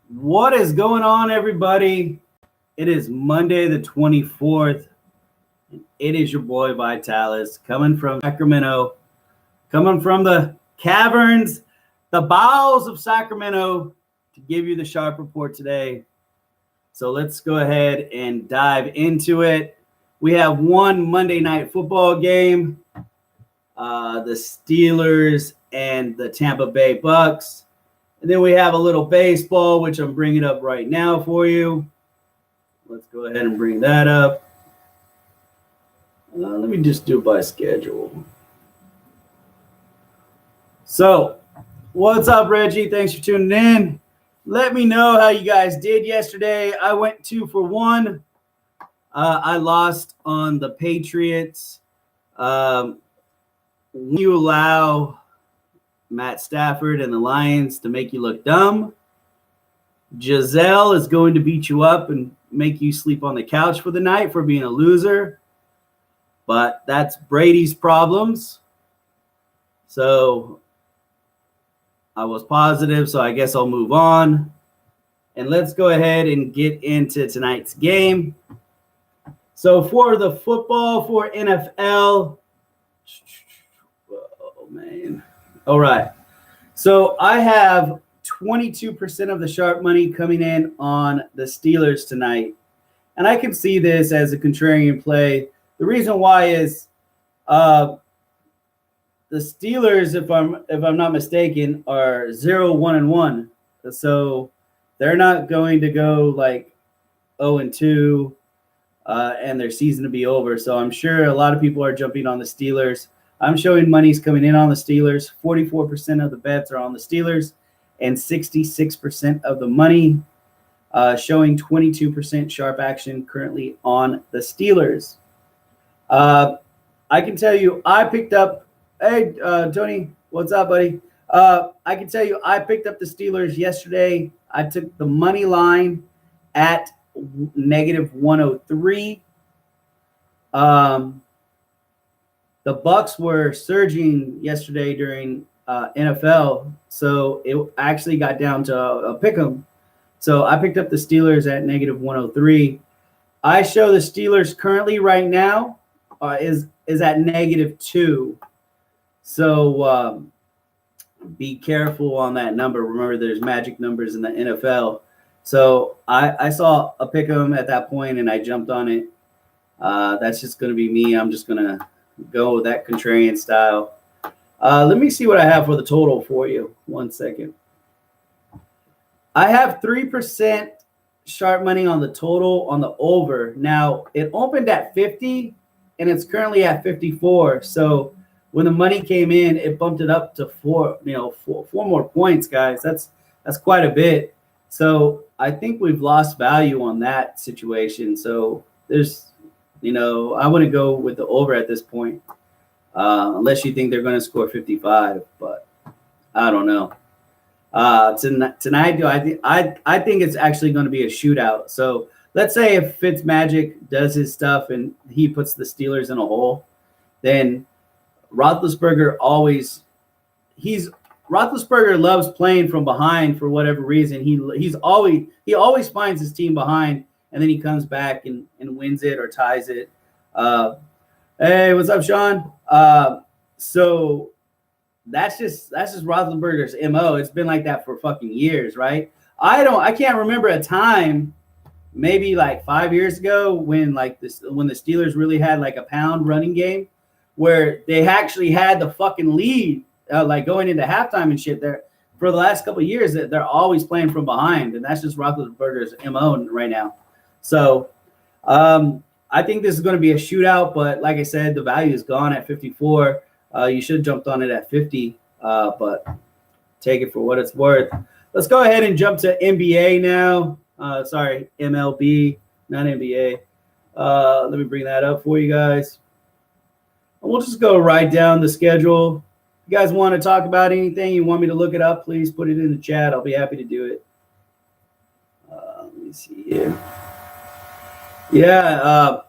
What is going on, everybody? It is Monday the 24th. It is your boy Vitalis coming from Sacramento, coming from the caverns, the bowels of Sacramento to give you the Sharp Report today. So let's go ahead and dive into it. We have one Monday night football game, the Steelers and the Tampa Bay Bucks. And then we have a little baseball, which I'm bringing up right now for you. Let's go ahead and bring that up. Let me just do it by schedule. So, what's up, Reggie? Thanks for tuning in. Let me know how you guys did yesterday. I went 2 for 1. I lost on the Patriots. When you allow Matt Stafford and the Lions to make you look dumb, Giselle is going to beat you up and make you sleep on the couch for the night for being a loser. But that's Brady's problems. So I was positive, so I guess I'll move on. And let's go ahead and get into tonight's game. So for the football, for NFL, oh man. All right. So I have 22% of the sharp money coming in on the Steelers tonight. And I can see this as a contrarian play. The reason why is the Steelers, if I'm not mistaken, are 0-1-1. So they're not going to go like 0-2 and their season to be over. So I'm sure a lot of people are jumping on the Steelers. I'm showing money's coming in on the Steelers. 44% of the bets are on the Steelers and 66% of the money, showing 22% sharp action currently on the Steelers. I can tell you I picked up – hey, Tony, what's up, buddy? I can tell you I picked up the Steelers yesterday. I took the money line at -103. The Bucks were surging yesterday during NFL, so it actually got down to a pick 'em. So I picked up the Steelers at -103. I show the Steelers currently right now is at -2. So be careful on that number. Remember, there's magic numbers in the NFL. So I saw a pick 'em at that point, and I jumped on it. That's just going to be me. I'm just going to go with that contrarian style. Let me see what I have for the total for you. 1 second. I have 3% sharp money on the total on the over. Now, it opened at 50, and it's currently at 54. So when the money came in, it bumped it up to four more points, guys. That's quite a bit. So I think we've lost value on that situation. So there's I wouldn't go with the over at this point, unless you think they're going to score 55. But I don't know. Tonight, I think it's actually going to be a shootout. So let's say if Fitzmagic does his stuff and he puts the Steelers in a hole, then Roethlisberger loves playing from behind for whatever reason. He always finds his team behind. And then he comes back and wins it or ties it. Hey, what's up, Sean? So that's just Roethlisberger's MO. It's been like that for fucking years, right? I can't remember a time, maybe like 5 years ago, when the Steelers really had like a pound running game, where they actually had the fucking lead, like going into halftime and shit. There for the last couple of years, that they're always playing from behind, and that's just Roethlisberger's MO right now. So I think this is going to be a shootout, but like I said, the value is gone at 54. You should have jumped on it at 50, but take it for what it's worth. Let's go ahead and jump to NBA now. Sorry, MLB, not NBA. Let me bring that up for you guys. And we'll just go right down the schedule. If you guys want to talk about anything, you want me to look it up, please put it in the chat. I'll be happy to do it. Let me see here. Yeah,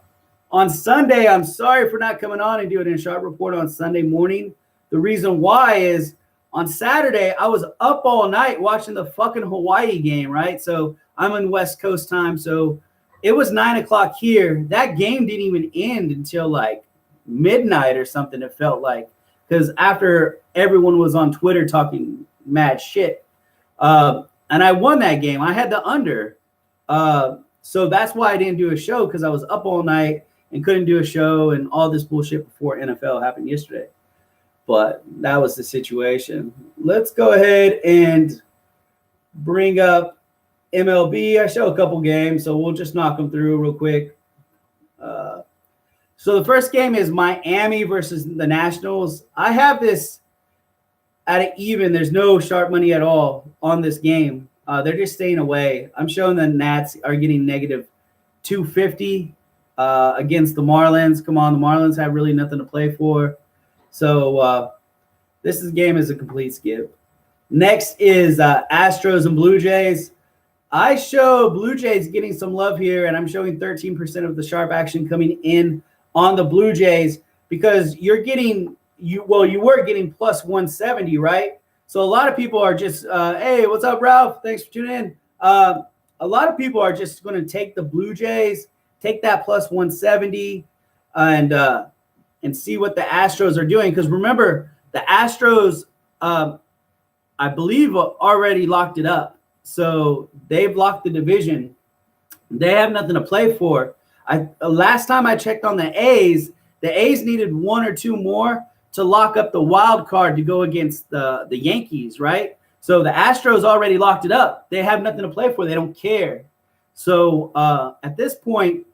on Sunday, I'm sorry for not coming on and doing a sharp report on Sunday morning. The reason why is on Saturday, I was up all night watching the fucking Hawaii game, right? So I'm in West Coast time. So it was 9 o'clock here. That game didn't even end until like midnight or something, it felt like. Because after everyone was on Twitter talking mad shit. And I won that game. I had the under. So that's why I didn't do a show, because I was up all night and couldn't do a show and all this bullshit before NFL happened yesterday. But that was the situation. Let's go ahead and bring up MLB. I show a couple games, so we'll just knock them through real quick. So the first game is Miami versus the Nationals. I have this at an even. There's no sharp money at all on this game. They're just staying away. I'm showing the Nats are getting negative 250 against the Marlins. Come on, the Marlins have really nothing to play for. So game is a complete skip. Next is Astros and Blue Jays. I show Blue Jays getting some love here, and I'm showing 13% of the sharp action coming in on the Blue Jays, because you were getting plus 170, right? So a lot of people are just, hey, what's up, Ralph? Thanks for tuning in. A lot of people are just going to take the Blue Jays, take that plus 170, and see what the Astros are doing. Because remember, the Astros, I believe, already locked it up. So they've locked the division. They have nothing to play for. Last time I checked on the A's needed one or two more to lock up the wild card to go against the Yankees, right? So the Astros already locked it up. They have nothing to play for. They don't care. So at this point,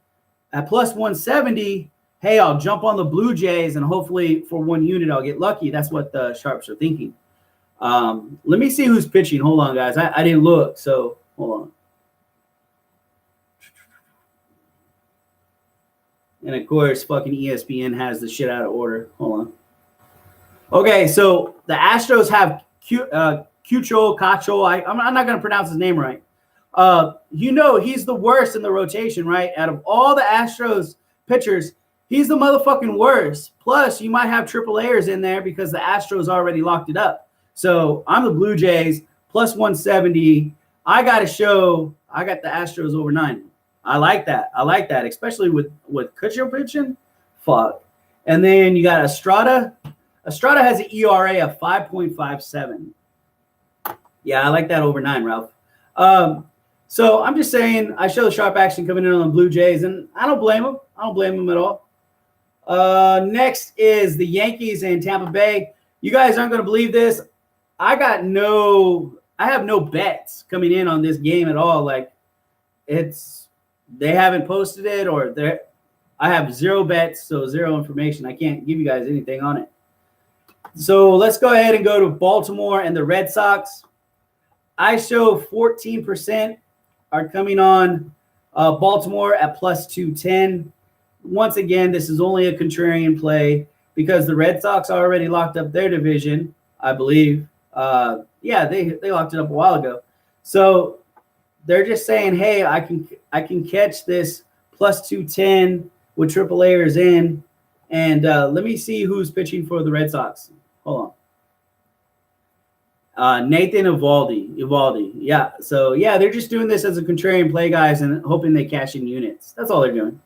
at plus 170, hey, I'll jump on the Blue Jays, and hopefully for one unit I'll get lucky. That's what the sharps are thinking. Let me see who's pitching. Hold on, guys. I didn't look, so hold on. And of course, fucking ESPN has the shit out of order. Hold on. Okay, so the Astros have Cacho. I'm not going to pronounce his name right. He's the worst in the rotation, right? Out of all the Astros pitchers, he's the motherfucking worst. Plus, you might have triple A's in there because the Astros already locked it up. So I'm the Blue Jays, plus 170. I got the Astros over 9. I like that, especially with Kutcher pitching. Fuck. And then you got Estrada. Estrada has an ERA of 5.57. Yeah, I like that over 9, Ralph. So I'm just saying, I show the sharp action coming in on the Blue Jays, and I don't blame them. I don't blame them at all. Next is the Yankees and Tampa Bay. You guys aren't going to believe this. I have no bets coming in on this game at all. Like, they haven't posted it, or I have zero bets, so zero information. I can't give you guys anything on it. So let's go ahead and go to Baltimore and the Red Sox. I show 14% are coming on Baltimore at plus 210. Once again, this is only a contrarian play because the Red Sox already locked up their division, I believe. They locked it up a while ago. So they're just saying, hey, I can catch this plus 210 with triple A's in. And let me see who's pitching for the Red Sox. Hold on. Nathan Eovaldi. Yeah. So, yeah, they're just doing this as a contrarian play, guys, and hoping they cash in units. That's all they're doing.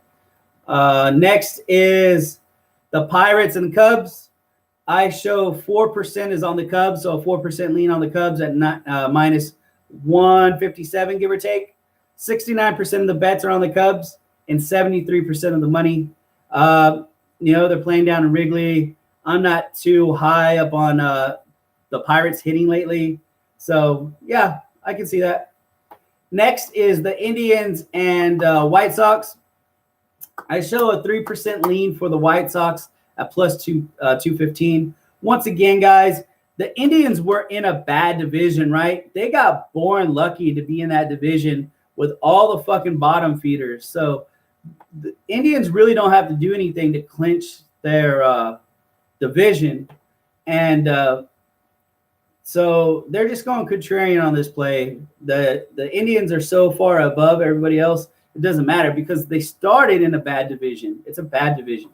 Next is the Pirates and Cubs. I show 4% is on the Cubs, so 4% lean on the Cubs at minus 157, give or take. 69% of the bets are on the Cubs and 73% of the money. They're playing down in Wrigley. I'm not too high up on the Pirates hitting lately. So, yeah, I can see that. Next is the Indians and White Sox. I show a 3% lean for the White Sox at plus 215. Once again, guys, the Indians were in a bad division, right? They got born lucky to be in that division with all the fucking bottom feeders. So the Indians really don't have to do anything to clinch their division. And so they're just going contrarian on this play. The Indians are so far above everybody else, it doesn't matter because they started in a bad division. It's a bad division.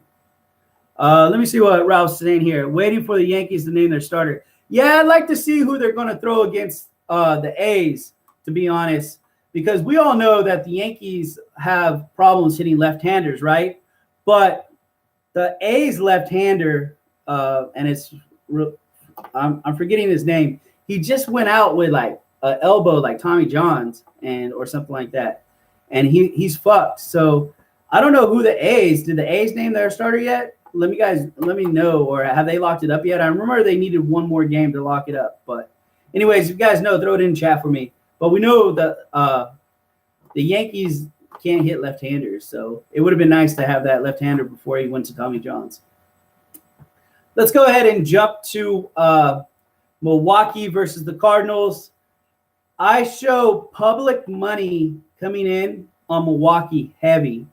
Let me see what Ralph's saying here. Waiting for the Yankees to name their starter. Yeah, I'd like to see who they're going to throw against the A's, to be honest, because we all know that the Yankees have problems hitting left-handers, right? But the A's left-hander, and I'm forgetting his name. He just went out with like an elbow like Tommy John's or something like that, and he's fucked. So I don't know who the A's. Did the A's name their starter yet? Let me know, or have they locked it up yet? I remember they needed one more game to lock it up. But anyways, if you guys know, throw it in chat for me. But we know that the Yankees can't hit left-handers, so it would have been nice to have that left-hander before he went to Tommy John's. Let's go ahead and jump to Milwaukee versus the Cardinals. I show public money coming in on Milwaukee heavy.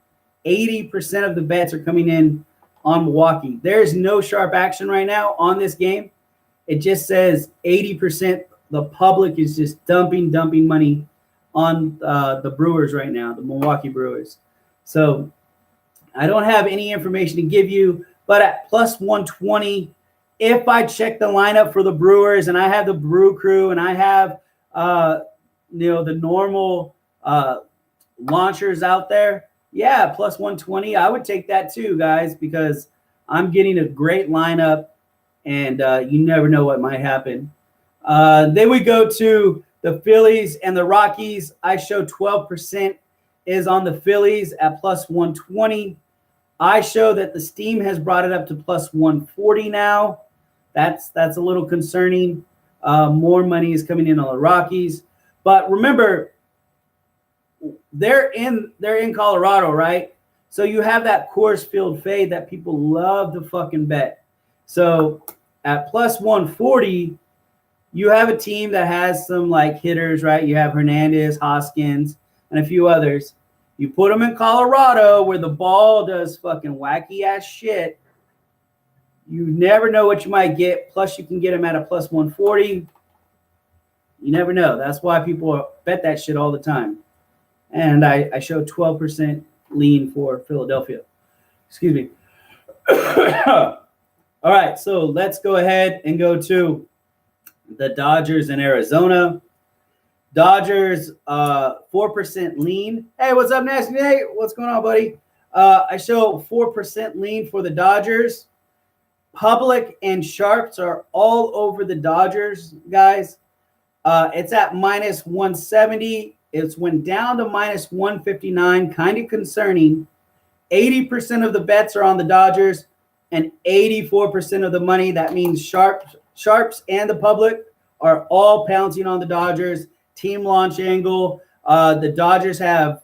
80% of the bets are coming in on Milwaukee. There's no sharp action right now on this game. It just says 80%. The public is just dumping money on the Brewers right now, the Milwaukee Brewers. So I don't have any information to give you, but at plus 120, if I check the lineup for the Brewers and I have the Brew Crew and I have the normal launchers out there, yeah, plus 120, I would take that too, guys, because I'm getting a great lineup, and you never know what might happen. Then we go to the Phillies and the Rockies. I show 12% is on the Phillies at plus 120. I show that the steam has brought it up to plus 140 now. That's a little concerning. More money is coming in on the Rockies. But remember, they're in Colorado, right? So you have that Coors Field fade that people love to fucking bet. So at plus 140, you have a team that has some like hitters, right? You have Hernandez, Hoskins, and a few others. You put them in Colorado where the ball does fucking wacky ass shit. You never know what you might get. Plus, you can get them at a plus 140. You never know. That's why people bet that shit all the time. And I show 12% lean for Philadelphia. Excuse me. All right, so let's go ahead and go to the Dodgers in Arizona. Dodgers, 4% lean. Hey, what's up, Nasty Nate? What's going on, buddy? I show 4% lean for the Dodgers. Public and sharps are all over the Dodgers, guys. It's at minus 170. It's went down to minus 159, kind of concerning. 80% of the bets are on the Dodgers and 84% of the money. That means sharps and the public are all pouncing on the Dodgers. Team launch angle. The Dodgers have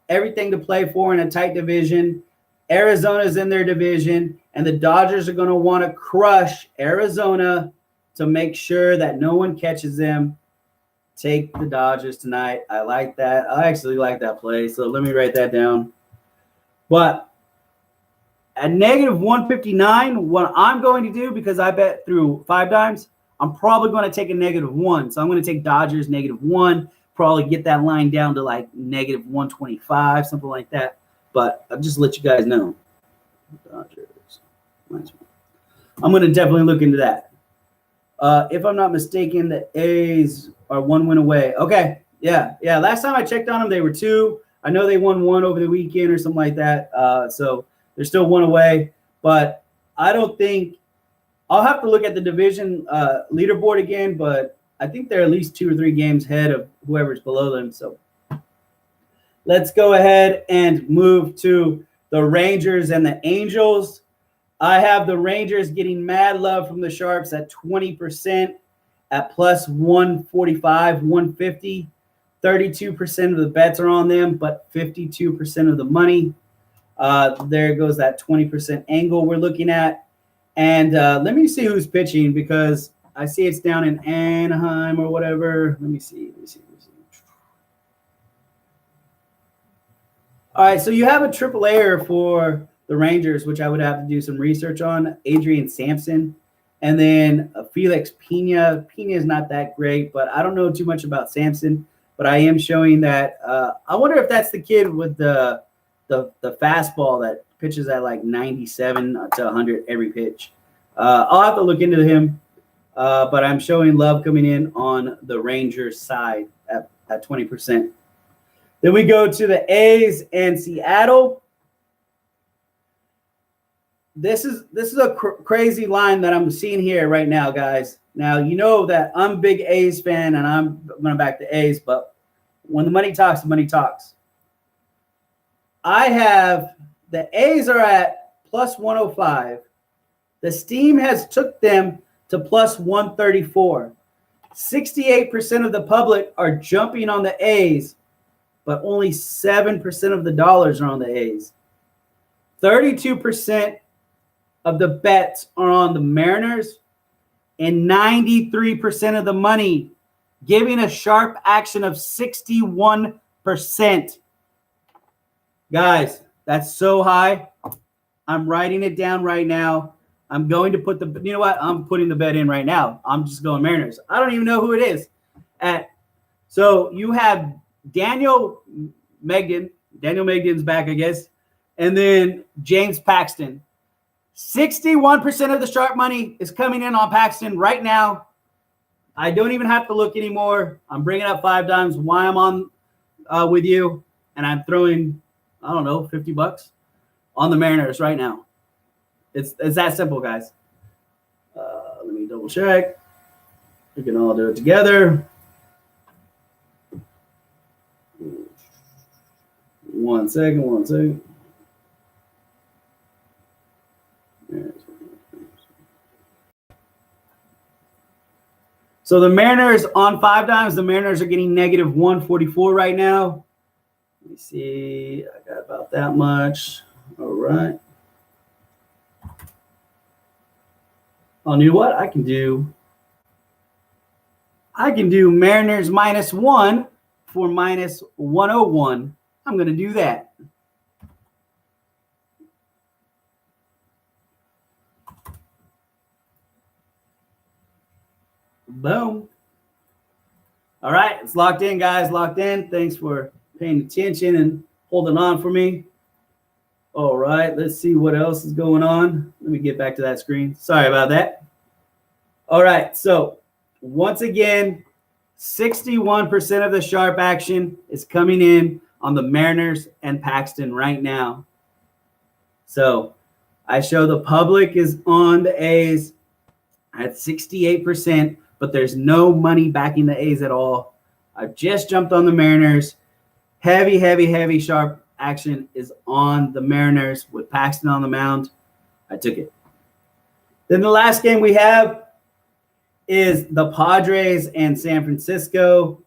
everything to play for in a tight division. Arizona's in their division, and the Dodgers are going to want to crush Arizona to make sure that no one catches them. Take the Dodgers tonight. I like that. I actually like that play, so let me write that down. But at negative 159, what I'm going to do, because I bet through 5 dimes, I'm probably going to take a -1. So I'm going to take Dodgers -1, probably get that line down to like negative 125, something like that. But I'll just let you guys know. Dodgers -1. I'm going to definitely look into that. If I'm not mistaken, the A's are 1 win away. Okay. Yeah. Last time I checked on them, they were 2. I know they won 1 over the weekend or something like that. So they're still 1 away. But I don't think I'll have to look at the division leaderboard again, but I think they're at least 2 or 3 games ahead of whoever's below them. So let's go ahead and move to the Rangers and the Angels. I have the Rangers getting mad love from the Sharps at 20% at plus 145, 150. 32% of the bets are on them, but 52% of the money. There goes that 20% angle we're looking at. And let me see who's pitching, because I see it's down in Anaheim or whatever. Let me see. All right, so you have a triple A for the Rangers, which I would have to do some research on. Adrian Sampson, and then Felix Pena. Pena is not that great, but I don't know too much about Sampson. But I am showing that. I wonder if that's the kid with the fastball that pitches at like 97 to 100 every pitch. I'll have to look into him. But I'm showing love coming in on the Rangers side at 20%. Then we go to the A's and Seattle. This is a crazy line that I'm seeing here right now, guys. Now, you know that I'm a big A's fan, and I'm going to back the A's, but when the money talks, the money talks. I have the A's are at plus 105. The Steam has took them to plus 134. 68% of the public are jumping on the A's, but only 7% of the dollars are on the A's. 32% of the bets are on the Mariners, and 93% of the money, giving a sharp action of 61%. Guys, that's so high. I'm writing it down right now. I'm going to put you know what? I'm putting the bet in right now. I'm just going Mariners. I don't even know who it is. So you have Daniel Megden. Daniel Megden's back, I guess. And then James Paxton. 61% of the sharp money is coming in on Paxton right now. I don't even have to look anymore. I'm bringing up 5 times why I'm on with you, and I'm throwing, I don't know, $50 on the Mariners right now. It's that simple, guys. Let me double check. We can all do it together. One second. So the Mariners on 5 times, the Mariners are getting negative 144 right now. Let me see. I got about that much. All right. Oh, you know what? I can do Mariners -1 for minus 101. I'm going to do that. Boom. All right, it's locked in, guys. Locked in. Thanks for paying attention and holding on for me. All right, let's see what else is going on. Let me get back to that screen. Sorry about that. All right, so once again, 61% of the sharp action is coming in on the Mariners and Paxton right now. So I show the public is on the A's at 68%, but there's no money backing the A's at all. I've just jumped on the Mariners. Heavy sharp action is on the Mariners with Paxton on the mound. I took it. Then the last game we have is the Padres and San Francisco.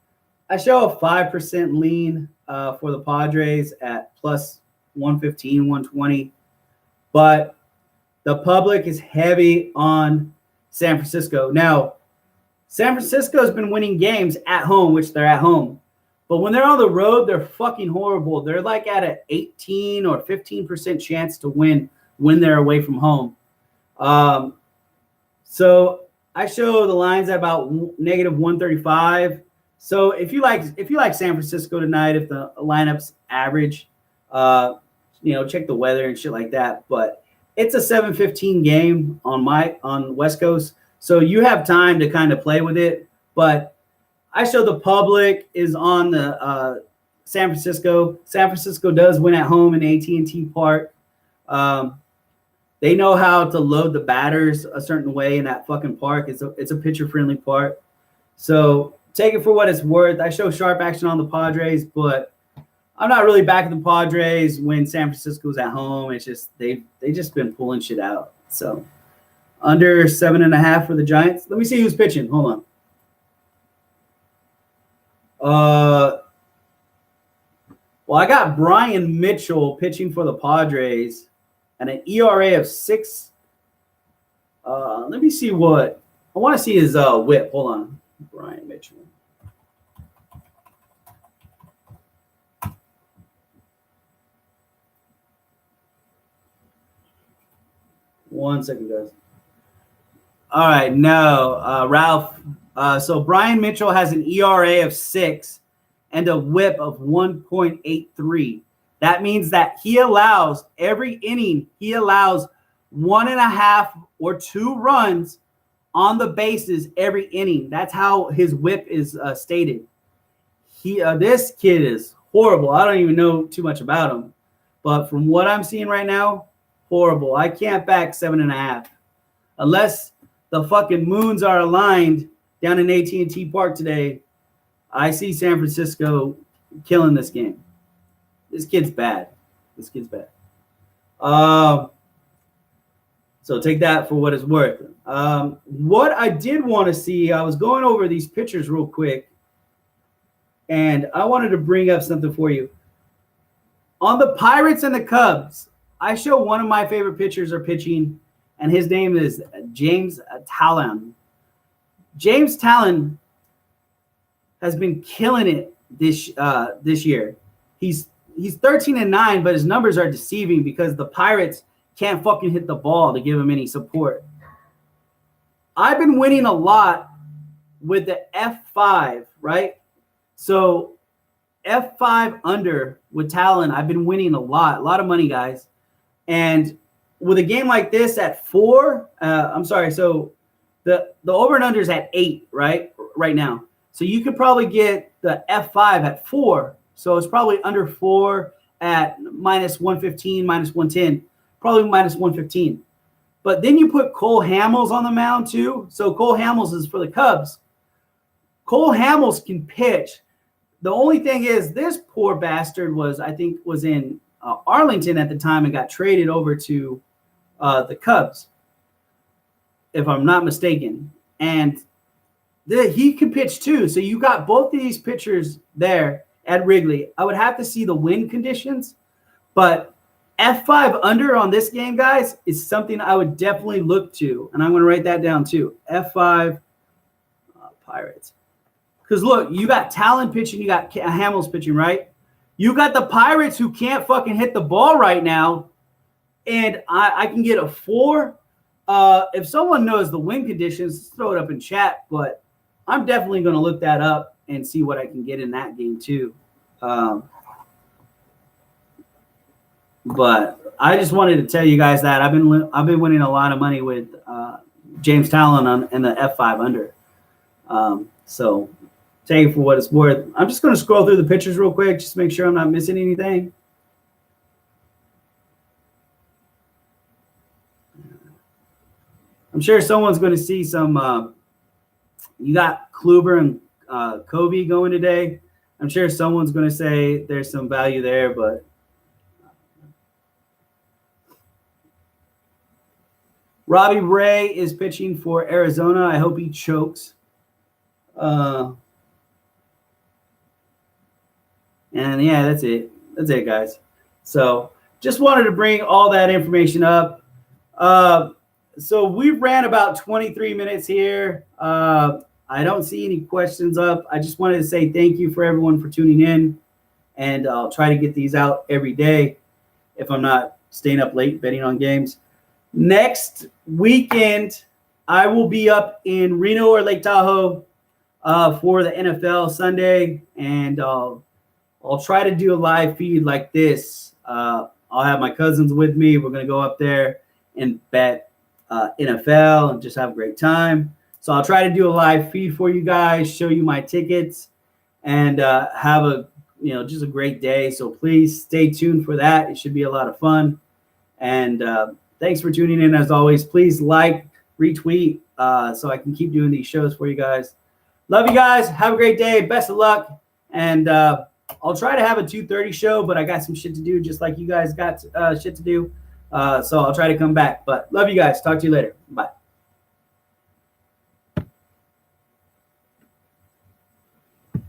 I show a 5% lean for the Padres at plus 115, 120. But the public is heavy on San Francisco. Now, San Francisco has been winning games at home, which they're at home. But when they're on the road, they're fucking horrible. They're like at an 18 or 15% chance to win when they're away from home. So I show the lines at about negative 135. So if you like San Francisco tonight, if the lineup's average, check the weather and shit like that. But it's a 7:15 game on West Coast, so you have time to kind of play with it. But I show the public is on the San Francisco. San Francisco does win at home in AT&T Park. They know how to load the batters a certain way in that fucking park. It's a pitcher-friendly park. So take it for what it's worth. I show sharp action on the Padres, but I'm not really backing the Padres when San Francisco's at home. It's just they just been pulling shit out. So under 7.5 for the Giants. Let me see who's pitching. Hold on. Well, I got Brian Mitchell pitching for the Padres and an ERA of 6. Let me see what I want to see his whip. Hold on, Brian Mitchell. One second, guys. All right, no, Ralph. So Brian Mitchell has an ERA of 6 and a whip of 1.83. That means that he allows every inning, he allows 1.5 or 2 runs on the bases every inning. That's how his whip is stated. This kid is horrible. I don't even know too much about him, but from what I'm seeing right now, horrible. I can't back 7.5 unless the fucking moons are aligned down in AT&T Park today. I see San Francisco killing this game. This kid's bad. So take that for what it's worth. What I did want to see, I was going over these pictures real quick, and I wanted to bring up something for you. On the Pirates and the Cubs, I show one of my favorite pitchers are pitching, and his name is James Talon. James Talon has been killing it this year. He's 13-9, but his numbers are deceiving because the Pirates can't fucking hit the ball to give him any support. I've been winning a lot with the F5, right? So F5 under with Talon, I've been winning a lot of money, guys. And with a game like this at 4, so the over and under is at 8, right now. So you could probably get the F5 at 4. So it's probably under 4 at minus 115, minus 110, probably minus 115. But then you put Cole Hamels on the mound too. So Cole Hamels is for the Cubs. Cole Hamels can pitch. The only thing is this poor bastard was in Arlington at the time and got traded over to the Cubs, if I'm not mistaken. And he can pitch too. So you got both of these pitchers there at Wrigley. I would have to see the wind conditions, but F5 under on this game, guys, is something I would definitely look to. And I'm going to write that down too. F5 Pirates. Because look, you got Talon pitching, you got Hamels pitching, right? You got the Pirates who can't fucking hit the ball right now. And I can get a 4. If someone knows the wind conditions, throw it up in chat. But I'm definitely going to look that up and see what I can get in that game too. But I just wanted to tell you guys that I've been winning a lot of money with James Talon in the F5 under. So take it for what it's worth. I'm just going to scroll through the pictures real quick, just to make sure I'm not missing anything. I'm sure someone's going to see some. You got Kluber and Covey going today. I'm sure someone's going to say there's some value there, but Robbie Ray is pitching for Arizona. I hope he chokes. And yeah, that's it. That's it, guys. So just wanted to bring all that information up. So we ran about 23 minutes here. I don't see any questions up. I just wanted to say thank you for everyone for tuning in. And I'll try to get these out every day if I'm not staying up late betting on games. Next weekend, I will be up in Reno or Lake Tahoe for the NFL Sunday. And I'll try to do a live feed like this. I'll have my cousins with me. We're going to go up there and bet NFL and just have a great time. So I'll try to do a live feed for you guys, show you my tickets, and have just a great day. So please stay tuned for that. It should be a lot of fun. And thanks for tuning in as always. Please like, retweet, so I can keep doing these shows for you guys. Love you guys. Have a great day. Best of luck. And I'll try to have a 2:30 show, but I got some shit to do, just like you guys got shit to do. So I'll try to come back. But love you guys. Talk to you later. Bye.